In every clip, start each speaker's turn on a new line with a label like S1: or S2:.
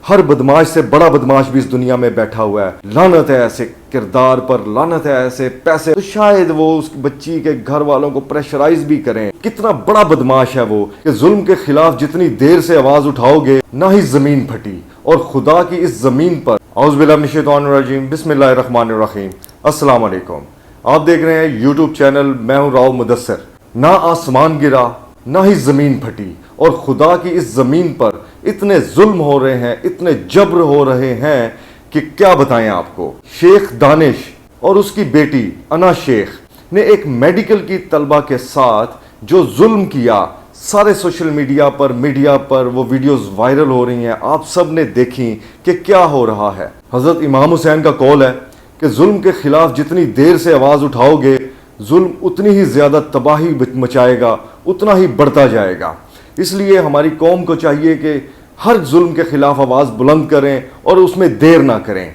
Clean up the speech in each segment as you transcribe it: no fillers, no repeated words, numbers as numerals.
S1: ہر بدماش سے بڑا بدماش بھی اس دنیا میں بیٹھا ہوا ہے. لعنت ہے ایسے کردار پر, لعنت ہے ایسے پیسے. تو شاید وہ اس بچی کے گھر والوں کو پریشرائز بھی کریں. کتنا بڑا بدماش ہے وہ کہ ظلم کے خلاف جتنی دیر سے آواز اٹھاؤ گے نہ ہی زمین پھٹی. اور خدا کی اس زمین پر اعوذ باللہ من الشیطان الرجیم بسم اللہ الرحمن الرحیم. السلام علیکم. آپ دیکھ رہے ہیں یوٹیوب چینل, میں ہوں راؤ مدثر. نہ آسمان گرا نہ ہی زمین پھٹی, اور خدا کی اس زمین پر اتنے ظلم ہو رہے ہیں, اتنے جبر ہو رہے ہیں کہ کیا بتائیں آپ کو. شیخ دانش اور اس کی بیٹی انا شیخ نے ایک میڈیکل کی طلبہ کے ساتھ جو ظلم کیا, سارے سوشل میڈیا پر وہ ویڈیوز وائرل ہو رہی ہیں. آپ سب نے دیکھی کہ کیا ہو رہا ہے. حضرت امام حسین کا قول ہے کہ ظلم کے خلاف جتنی دیر سے آواز اٹھاؤ گے ظلم اتنی ہی زیادہ تباہی مچائے گا, اتنا ہی بڑھتا جائے گا. اس لیے ہماری قوم کو چاہیے کہ ہر ظلم کے خلاف آواز بلند کریں اور اس میں دیر نہ کریں.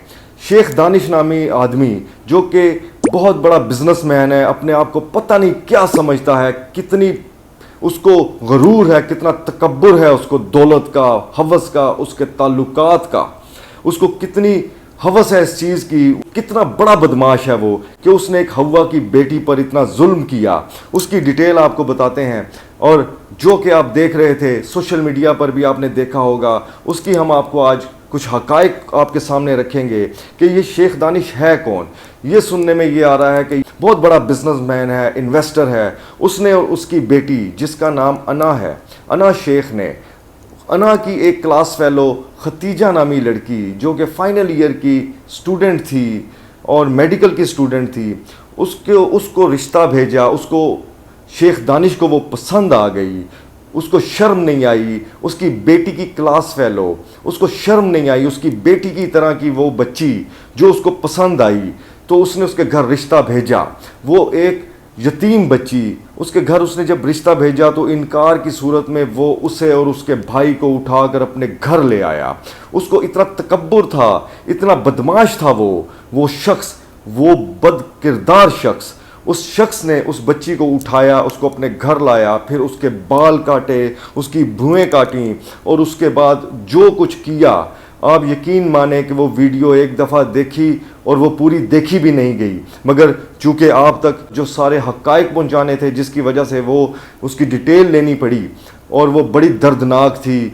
S1: شیخ دانش نامی آدمی جو کہ بہت بڑا بزنس مین ہے, اپنے آپ کو پتہ نہیں کیا سمجھتا ہے, کتنی اس کو غرور ہے, کتنا تکبر ہے اس کو, دولت کا, ہوس کا, اس کے تعلقات کا, اس کو کتنی ہوس ہے اس چیز کی. کتنا بڑا بدماش ہے وہ کہ اس نے ایک ہوا کی بیٹی پر اتنا ظلم کیا. اس کی ڈیٹیل آپ کو بتاتے ہیں, اور جو کہ آپ دیکھ رہے تھے سوشل میڈیا پر بھی آپ نے دیکھا ہوگا, اس کی ہم آپ کو آج کچھ حقائق آپ کے سامنے رکھیں گے کہ یہ شیخ دانش ہے کون. یہ سننے میں یہ آ رہا ہے کہ بہت بڑا بزنس مین ہے, انویسٹر ہے. اس نے اور اس کی بیٹی جس کا نام انا ہے, انا شیخ نے, انا کی ایک کلاس فیلو ختیجہ نامی لڑکی جو کہ فائنل ایئر کی سٹوڈنٹ تھی اور میڈیکل کی سٹوڈنٹ تھی, اس کو رشتہ بھیجا. اس کو شیخ دانش کو وہ پسند آ گئی. اس کو شرم نہیں آئی, اس کی بیٹی کی کلاس فیلو, اس کو شرم نہیں آئی, اس کی بیٹی کی طرح کی وہ بچی جو اس کو پسند آئی, تو اس نے اس کے گھر رشتہ بھیجا. وہ ایک یتیم بچی, اس کے گھر اس نے جب رشتہ بھیجا تو انکار کی صورت میں وہ اسے اور اس کے بھائی کو اٹھا کر اپنے گھر لے آیا. اس کو اتنا تکبر تھا, اتنا بدماش تھا وہ شخص, وہ بد کردار شخص. اس شخص نے اس بچی کو اٹھایا, اس کو اپنے گھر لایا, پھر اس کے بال کاٹے, اس کی بھویں کاٹیں, اور اس کے بعد جو کچھ کیا, آپ یقین مانیں کہ وہ ویڈیو ایک دفعہ دیکھی اور وہ پوری دیکھی بھی نہیں گئی. مگر چونکہ آپ تک جو سارے حقائق پہنچانے تھے جس کی وجہ سے وہ اس کی ڈیٹیل لینی پڑی, اور وہ بڑی دردناک تھی.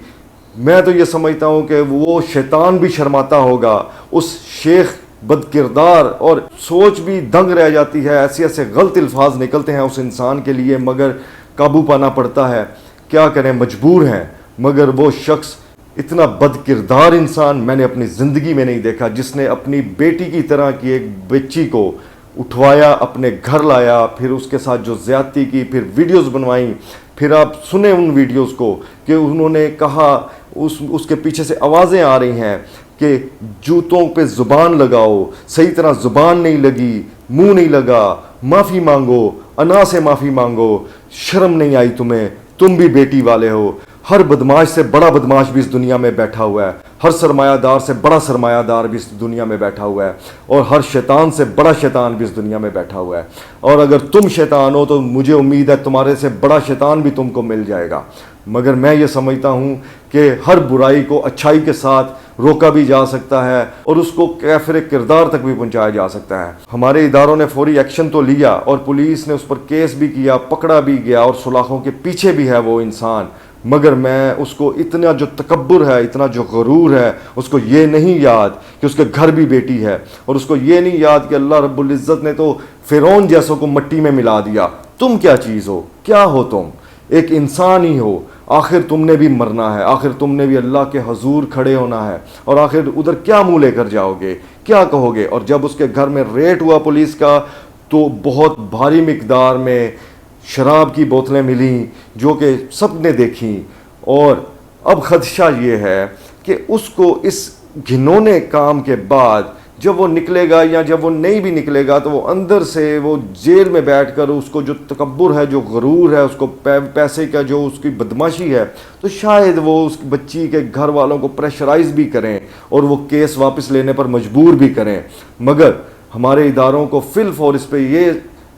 S1: میں تو یہ سمجھتا ہوں کہ وہ شیطان بھی شرماتا ہوگا اس شیخ بد کردار, اور سوچ بھی دنگ رہ جاتی ہے. ایسے غلط الفاظ نکلتے ہیں اس انسان کے لیے, مگر قابو پانا پڑتا ہے. کیا کریں, مجبور ہیں. مگر وہ شخص اتنا بد کردار انسان میں نے اپنی زندگی میں نہیں دیکھا, جس نے اپنی بیٹی کی طرح کی ایک بچی کو اٹھوایا, اپنے گھر لایا, پھر اس کے ساتھ جو زیادتی کی, پھر ویڈیوز بنوائیں. پھر آپ سنیں ان ویڈیوز کو کہ انہوں نے کہا, اس کے پیچھے سے آوازیں آ رہی ہیں کہ جوتوں پہ زبان لگاؤ, صحیح طرح زبان نہیں لگی, منہ نہیں لگا, معافی مانگو, انا سے معافی مانگو, شرم نہیں آئی تمہیں, تم بھی بیٹی والے ہو. ہر بدماش سے بڑا بدماش بھی اس دنیا میں بیٹھا ہوا ہے, ہر سرمایہ دار سے بڑا سرمایہ دار بھی اس دنیا میں بیٹھا ہوا ہے, اور ہر شیطان سے بڑا شیطان بھی اس دنیا میں بیٹھا ہوا ہے. اور اگر تم شیطان ہو تو مجھے امید ہے تمہارے سے بڑا شیطان بھی تم کو مل جائے گا. مگر میں یہ سمجھتا ہوں کہ ہر برائی کو اچھائی کے ساتھ روکا بھی جا سکتا ہے, اور اس کو کیفر کردار تک بھی پہنچایا جا سکتا ہے. ہمارے اداروں نے فوری ایکشن تو لیا, اور پولیس نے اس پر کیس بھی کیا, پکڑا بھی گیا, اور سلاخوں کے پیچھے بھی ہے وہ انسان. مگر میں اس کو اتنا جو تکبر ہے, اتنا جو غرور ہے, اس کو یہ نہیں یاد کہ اس کے گھر بھی بیٹی ہے, اور اس کو یہ نہیں یاد کہ اللہ رب العزت نے تو فرعون جیسوں کو مٹی میں ملا دیا. تم کیا چیز ہو, کیا ہو تم؟ ایک انسان ہی ہو. آخر تم نے بھی مرنا ہے, آخر تم نے بھی اللہ کے حضور کھڑے ہونا ہے, اور آخر ادھر کیا منہ لے کر جاؤ گے, کیا کہو گے؟ اور جب اس کے گھر میں ریڈ ہوا پولیس کا تو بہت بھاری مقدار میں شراب کی بوتلیں ملیں جو کہ سب نے دیکھیں. اور اب خدشہ یہ ہے کہ اس کو اس گھنونے کام کے بعد جب وہ نکلے گا, یا جب وہ نہیں بھی نکلے گا, تو وہ اندر سے وہ جیل میں بیٹھ کر اس کو جو تکبر ہے, جو غرور ہے, اس کو پیسے کا جو اس کی بدماشی ہے, تو شاید وہ اس بچی کے گھر والوں کو پریشرائز بھی کریں اور وہ کیس واپس لینے پر مجبور بھی کریں. مگر ہمارے اداروں کو فی الفور اس پہ یہ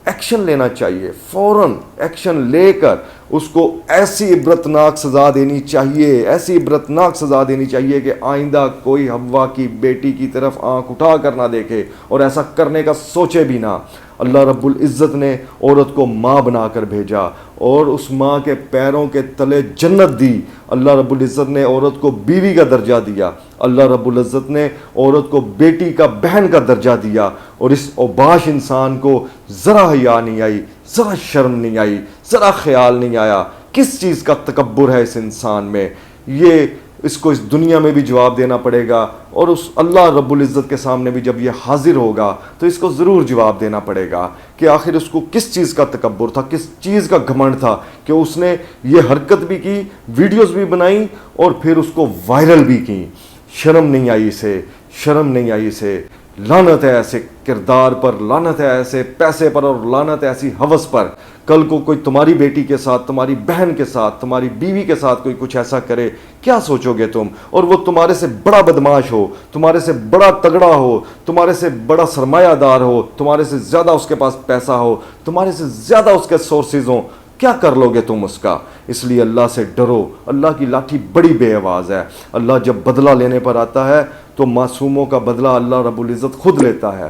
S1: ایکشن لینا چاہیے، فوراً ایکشن لے کر اس کو ایسی عبرتناک سزا دینی چاہیے، ایسی عبرتناک سزا دینی چاہیے کہ آئندہ کوئی حوا کی بیٹی کی طرف آنکھ اٹھا کر نہ دیکھے اور ایسا کرنے کا سوچے بھی نہ۔ اللہ رب العزت نے عورت کو ماں بنا کر بھیجا اور اس ماں کے پیروں کے تلے جنت دی۔ اللہ رب العزت نے عورت کو بیوی کا درجہ دیا، اللہ رب العزت نے عورت کو بیٹی کا، بہن کا درجہ دیا، اور اس اوباش انسان کو ذرا حیا نہیں آئی، ذرا شرم نہیں آئی، ذرا خیال نہیں آیا کس چیز کا تکبر ہے اس انسان میں۔ یہ اس کو اس دنیا میں بھی جواب دینا پڑے گا، اور اس اللہ رب العزت کے سامنے بھی جب یہ حاضر ہوگا تو اس کو ضرور جواب دینا پڑے گا کہ آخر اس کو کس چیز کا تکبر تھا، کس چیز کا گھمنڈ تھا کہ اس نے یہ حرکت بھی کی، ویڈیوز بھی بنائیں اور پھر اس کو وائرل بھی کی۔ شرم نہیں آئی اسے، شرم نہیں آئی اسے۔ لعنت ہے ایسے کردار پر، لعنت ہے ایسے پیسے پر، اور لعنت ہے ایسی ہوس پر۔ کل کو کوئی تمہاری بیٹی کے ساتھ، تمہاری بہن کے ساتھ، تمہاری بیوی کے ساتھ کوئی کچھ ایسا کرے، کیا سوچو گے تم؟ اور وہ تمہارے سے بڑا بدماش ہو، تمہارے سے بڑا تگڑا ہو، تمہارے سے بڑا سرمایہ دار ہو، تمہارے سے زیادہ اس کے پاس پیسہ ہو، تمہارے سے زیادہ اس کے سورسز ہوں، کیا کر لو گے تم اس کا؟ اس لیے اللہ سے ڈرو، اللہ کی لاٹھی بڑی بے آواز ہے۔ اللہ جب بدلہ لینے پر آتا ہے تو معصوموں کا بدلہ اللہ رب العزت خود لیتا ہے۔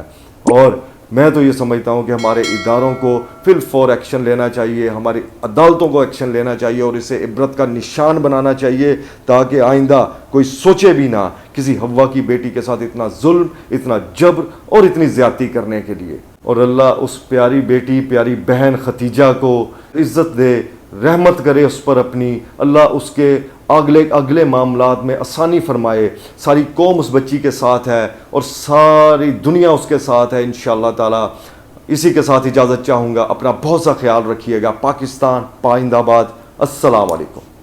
S1: اور میں تو یہ سمجھتا ہوں کہ ہمارے اداروں کو فی الفور ایکشن لینا چاہیے، ہماری عدالتوں کو ایکشن لینا چاہیے اور اسے عبرت کا نشان بنانا چاہیے، تاکہ آئندہ کوئی سوچے بھی نہ کسی حوا کی بیٹی کے ساتھ اتنا ظلم، اتنا جبر اور اتنی زیادتی کرنے کے لیے۔ اور اللہ اس پیاری بیٹی، پیاری بہن ختیجہ کو عزت دے، رحمت کرے اس پر اپنی، اللہ اس کے اگلے معاملات میں آسانی فرمائے۔ ساری قوم اس بچی کے ساتھ ہے اور ساری دنیا اس کے ساتھ ہے انشاءاللہ تعالی۔ اسی کے ساتھ اجازت چاہوں گا، اپنا بہت سا خیال رکھیے گا۔ پاکستان پائندہ باد۔ السلام علیکم۔